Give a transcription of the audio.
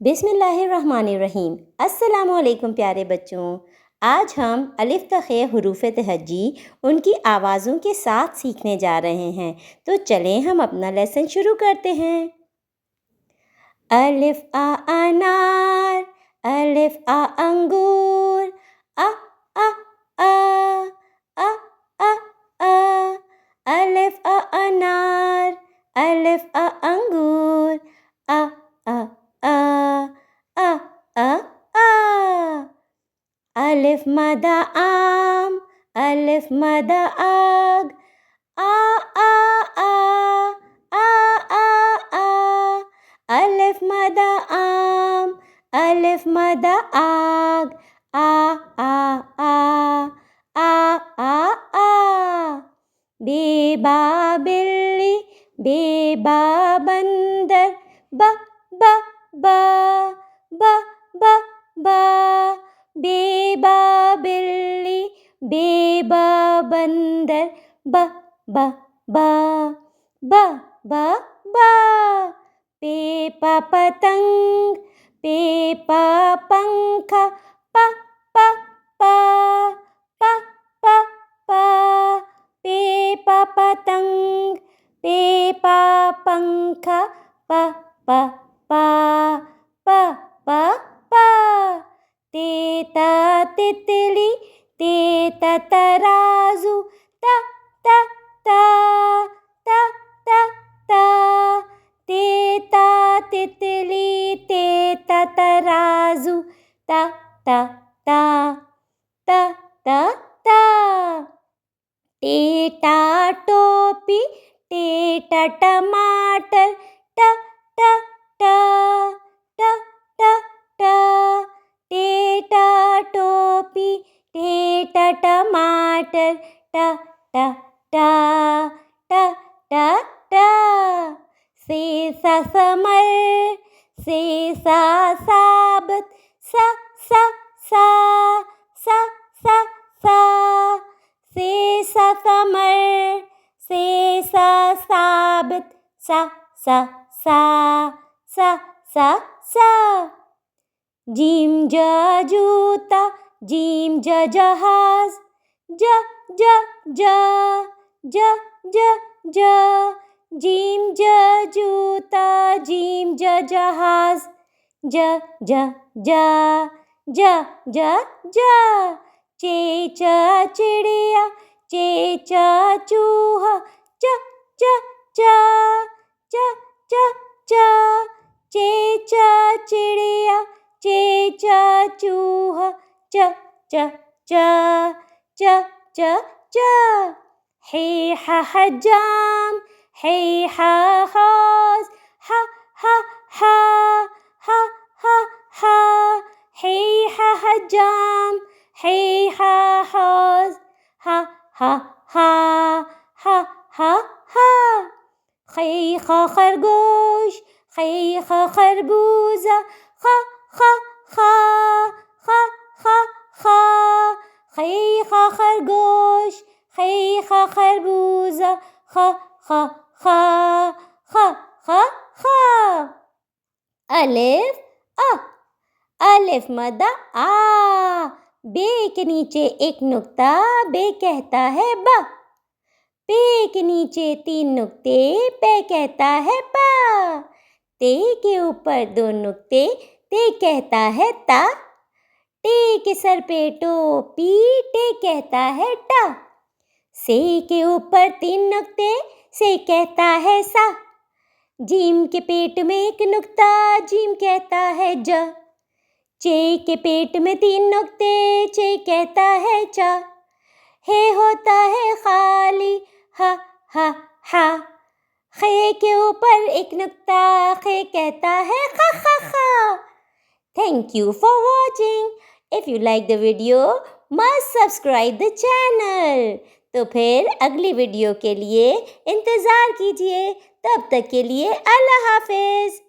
بسم اللہ الرحمن الرحیم۔ السلام علیکم پیارے بچوں، آج ہم الف تا خ حروف تہجی ان کی آوازوں کے ساتھ سیکھنے جا رہے ہیں، تو چلیں ہم اپنا لیسن شروع کرتے ہیں۔ الف آ انار، الف آ انگور، آ آ آ آ آ آ، الف آ انار، الف آ انگور، آ آ آ آ آ آ، الف مد آم، الف مد آگ، آ آ آ آ آ آ، الف مد آم، الف مد آگ، آ آ آ آ آ آ، بے با بلی، بے با بندر، با با با با با با، بے با بلی، بے با بندر، با با با با با با، پے پا پتنگ، پے پا پنکھا، پا پا پا پا پا پا، پے پا پتنگ، پے پا پنکھا، پا پا پا پا پا پا، تے تا تتلی، تے تا ترازو، تا تا تا تا تا تا، تے تا تتلی، تے تا ترازو، تا تا تا تا تا تا، ٹیٹا ٹوپی، ٹیٹا ٹماٹر، ٹا ٹا ٹا ٹا ٹا ٹا، ٹیٹا ٹوپی، ٹیٹا ٹماٹر، ٹا ٹا ٹا ٹا ٹا ٹا، سیسا ثمر، سیسا ثابت، سا سا سا سا سا سا، سیسا ثمر، سیسا ثابت، سا سا سا سا سا سا، جیم جا جوتا، جیم جا جہاز، جا جا جا جا جا جا، جیم جا جوتا، جیم جا جہاز، جا جا جا جا جا جا، چیچا چڑیا، چیچا چوہا، چا چا چا چا چا چا، چیچا چڑیا، چیچا چوہا، چا چا چا چا چا چا، حیحا حجام، حیحا حوض، ہا ہا ہا ہا ہا ہا، حیحا حجام، حیحا حوض، ہا ہا ہا ہا ہا ہا، خیخا خرگوش، خیخا خربوزہ، خا خا خا خا خا خا، خیخا خرگوش، خیخا خربوزہ، خا خا خا خا خا خا، الف آ، الف مد آ، بے کے نیچے ایک نقطہ، بے کہتا ہے با، پے کے نیچے 3 نقطے، پے کہتا ہے پا، تے کے اوپر 2 نقطے، تے کہتا ہے تا، ٹے کے سر پہ ٹوپی، ٹے کہتا ہے ٹا، سے کے اوپر 3 نقطے، سے کہتا ہے سا، جیم کے پیٹ میں 1 نقطہ، جیم کہتا ہے جا، چے کے پیٹ میں 3 نقطے، چے کہتا ہے چا، ہے ہوتا ہے خالی، ہا ہا ہا، خے کے اوپر 1 نقطہ، خے کہتا ہے خا خا خا۔ Thank you for watching. If you like the video, must subscribe the channel. تو پھر اگلی ویڈیو کے لیے انتظار کیجیے، تب تک کے لیے اللہ حافظ۔